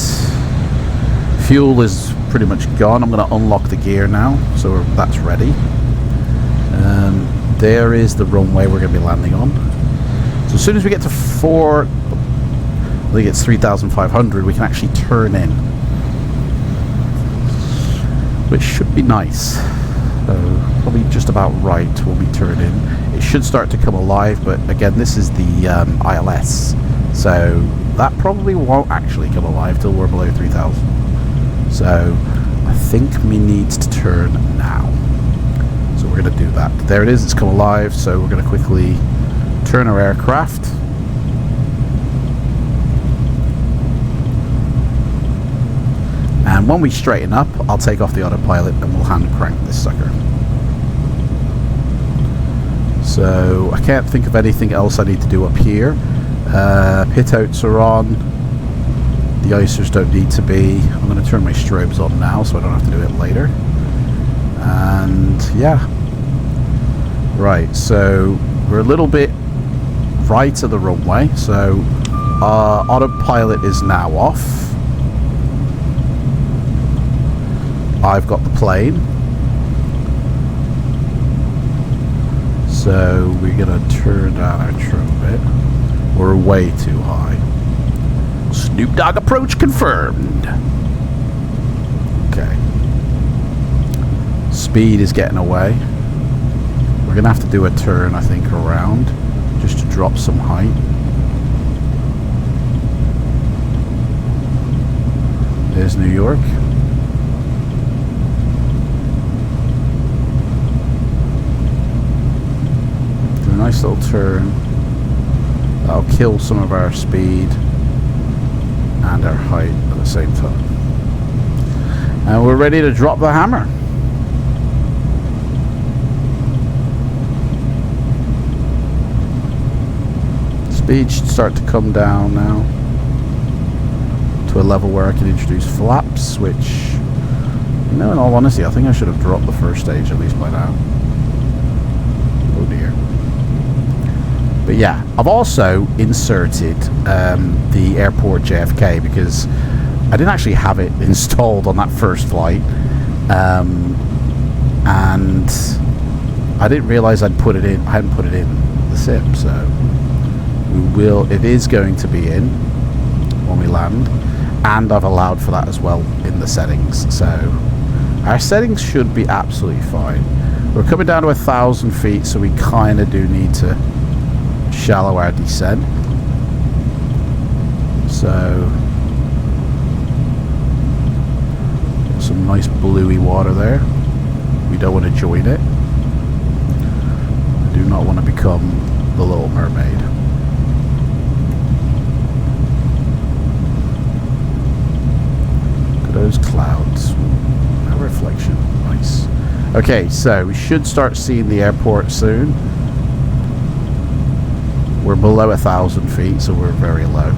Fuel is pretty much gone. I'm going to unlock the gear now, so that's ready. There is the runway we're going to be landing on. So as soon as we get to I think it's 3,500, we can actually turn in, which should be nice. So probably just about right when we turn in. It should start to come alive, but again, this is the ILS, so that probably won't actually come alive till we're below 3,000. So I think we need to turn now. So we're going to do that. There it is, it's come alive, so we're going to quickly turn our aircraft. And when we straighten up, I'll take off the autopilot and we'll hand crank this sucker. So I can't think of anything else I need to do up here. Pit outs are on. The icers don't need to be. I'm going to turn my strobes on now so I don't have to do it later. And yeah. Right, so we're a little bit right of the runway. So autopilot is now off. I've got the plane. So we're going to turn down our trim a bit. We're way too high. Snoop Dogg approach confirmed. Okay. Speed is getting away. We're going to have to do a turn, I think, around, just to drop some height. There's New York. Do a nice little turn. That'll kill some of our speed and our height at the same time. And we're ready to drop the hammer. Speed should start to come down now to a level where I can introduce flaps, which, you know, in all honesty, I think I should have dropped the first stage at least by now. Oh dear. But yeah, I've also inserted the airport JFK because I didn't actually have it installed on that first flight, and I didn't realize I hadn't put it in the sim, so it is going to be in when we land, and I've allowed for that as well in the settings, so our settings should be absolutely fine. We're coming down to 1,000 feet, so we kind of do need to shallow our descent. So some nice bluey water there. We don't want to join it. Do not want to become the Little Mermaid. Look at those clouds. A reflection. Nice. Okay, so we should start seeing the airport soon. We're below 1,000 feet, so we're very low.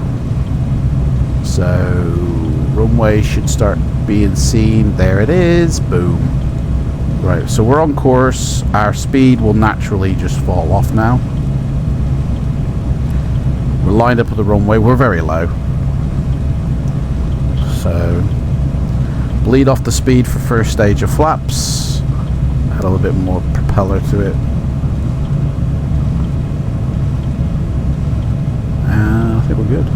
So runway should start being seen. There it is. Boom. Right, so we're on course. Our speed will naturally just fall off now. We're lined up with the runway. We're very low. So bleed off the speed for first stage of flaps. Add a little bit more propeller to it. I think we're good.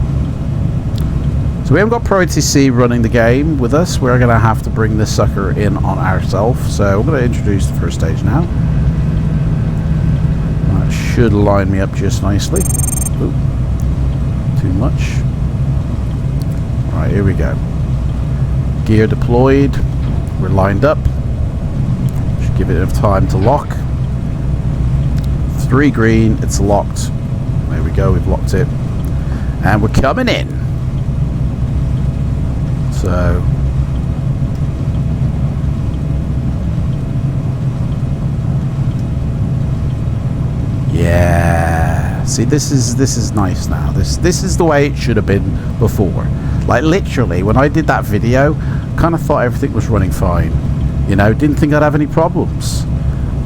So we haven't got Priority C running the game with us. We're going to have to bring this sucker in on ourselves. So we're going to introduce the first stage now. That should line me up just nicely. Ooh, too much. Right, here we go. Gear deployed. We're lined up. Should give it enough time to lock. 3 green. It's locked. There we go. We've locked it. And we're coming in. So yeah, see, this is nice now. This is the way it should have been before. Like literally, when I did that video, kind of thought everything was running fine. You know, didn't think I'd have any problems.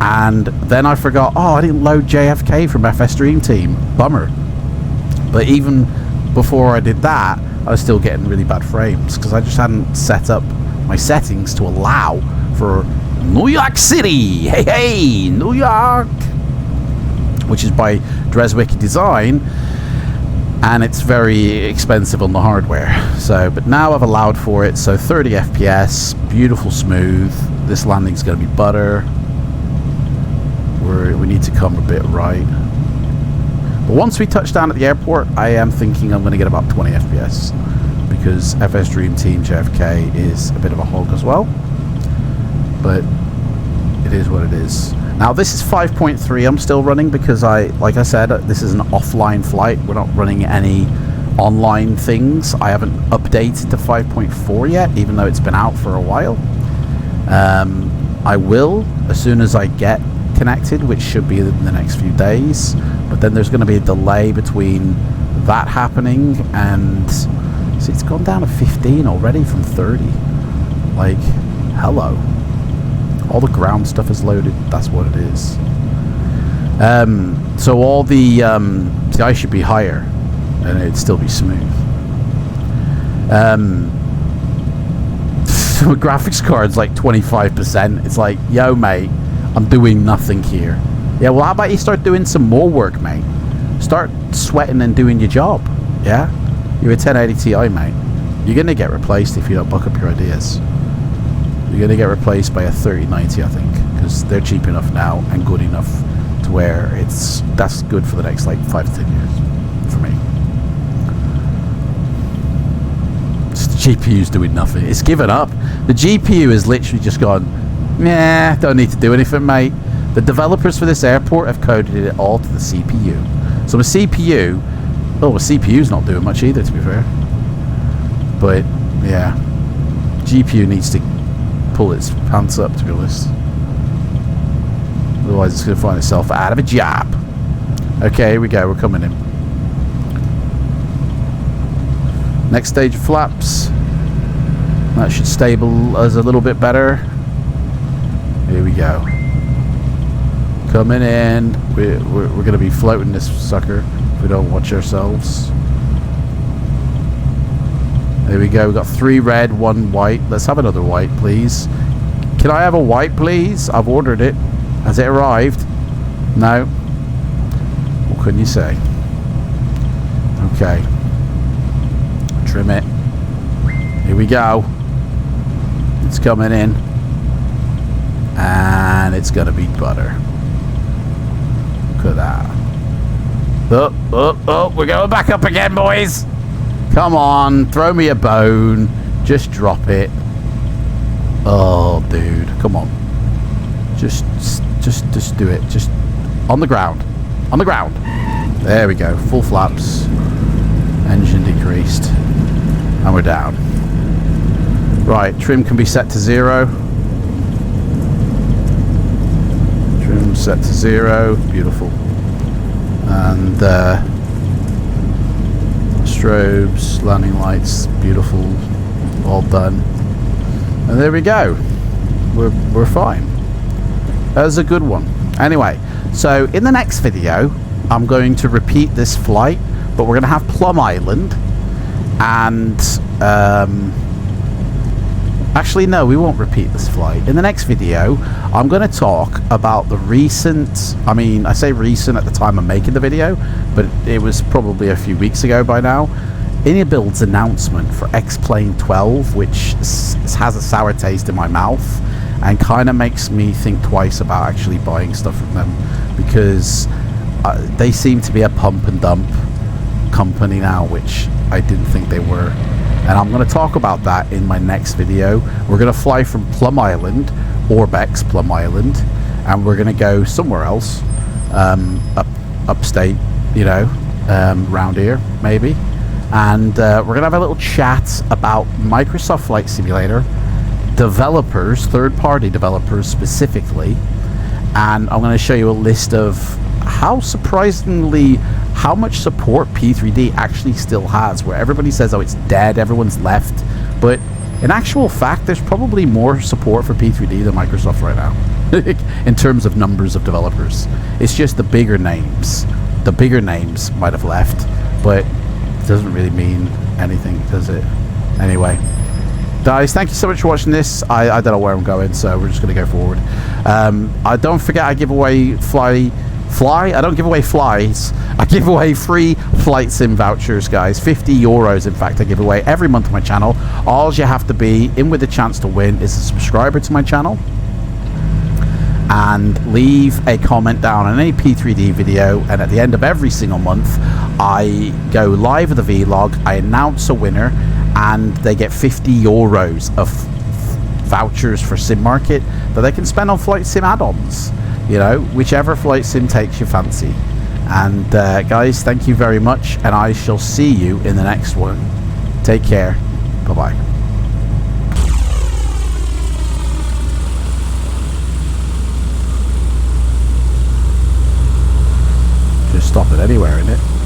And then I forgot, oh, I didn't load JFK from FS Dream Team. Bummer. But even before I did that, I was still getting really bad frames because I just hadn't set up my settings to allow for New York City. Hey, hey, New York, which is by Dreswick Design, and it's very expensive on the hardware. So, but now I've allowed for it. So 30 FPS, beautiful smooth. This landing's going to be butter. We need to come a bit right. But once we touch down at the airport, I am thinking I'm going to get about 20 FPS because FS Dream Team JFK is a bit of a hog as well. But it is what it is. Now this is 5.3 I'm still running because like I said, this is an offline flight. We're not running any online things. I haven't updated to 5.4 yet, even though it's been out for a while. I will as soon as I get connected, which should be in the next few days. But then there's going to be a delay between that happening and see, it's gone down to 15 already from 30. Like, hello. All the ground stuff is loaded. That's what it is. So all the ice should be higher and it'd still be smooth. So graphics card's like 25%. It's like, yo mate, I'm doing nothing here. Yeah, well, how about you start doing some more work, mate? Start sweating and doing your job. Yeah? You're a 1080 Ti, mate. You're going to get replaced if you don't buck up your ideas. You're going to get replaced by a 3090, I think, because they're cheap enough now and good enough to where that's good for the next, like, 5 to 10 years for me. Just the GPU's doing nothing. It's given up. The GPU has literally just gone, nah, don't need to do anything, mate. The developers for this airport have coded it all to the CPU. So the CPU, the CPU's not doing much either, to be fair. But yeah, GPU needs to pull its pants up, to be honest. Otherwise, it's going to find itself out of a job. Okay, here we go. We're coming in. Next stage of flaps. That should stabilize a little bit better. Here we go. Coming in. We're going to be floating this sucker if we don't watch ourselves. There we go. We've got 3 red, 1 white. Let's have another white, please. Can I have a white, please? I've ordered it. Has it arrived? No. What can you say? Okay. Trim it. Here we go. It's coming in. And it's gonna be butter. Look at that. Oh, we're going back up again, boys. Come on, throw me a bone. Just drop it. Oh, dude, come on. Just do it. Just on the ground. On the ground. There we go. Full flaps. Engine decreased. And we're down. Right, trim can be set to 0. Trim set to 0. Beautiful. And strobes, landing lights, beautiful. All done. And there we go. We're fine. That was a good one. Anyway, so in the next video, I'm going to repeat this flight, but we're going to have Plum Island, and actually no, we won't repeat this flight. In the next video, I'm going to talk about the recent, I mean, I say recent at the time I'm making the video, but it was probably a few weeks ago by now, Inibuild's announcement for X-Plane 12, which has a sour taste in my mouth and kind of makes me think twice about actually buying stuff from them, because they seem to be a pump and dump company now, which I didn't think they were. And I'm going to talk about that in my next video. We're going to fly from Plum Island, Orbex Plum Island, and we're going to go somewhere else, upstate, you know, round here maybe. And we're going to have a little chat about Microsoft Flight Simulator, developers, third-party developers specifically. And I'm going to show you a list of how much support P3D actually still has, where everybody says, oh, it's dead, everyone's left, but in actual fact there's probably more support for P3D than Microsoft right now in terms of numbers of developers. It's just the bigger names might have left, but it doesn't really mean anything, does it? Anyway, guys, thank you so much for watching this. I don't know where I'm going, so we're just going to go forward. I don't forget, I give away I don't give away flies. I give away free flight sim vouchers, guys. 50 euros, in fact, I give away every month on my channel. All you have to be in with a chance to win is a subscriber to my channel and leave a comment down on any P3D video. And at the end of every single month, I go live with a vlog, I announce a winner, and they get 50 euros of vouchers for Sim Market that they can spend on flight sim add-ons. You know, whichever flight sim takes your fancy. And guys, thank you very much, and I shall see you in the next one. Take care. Bye-bye. Just stop it anywhere, innit?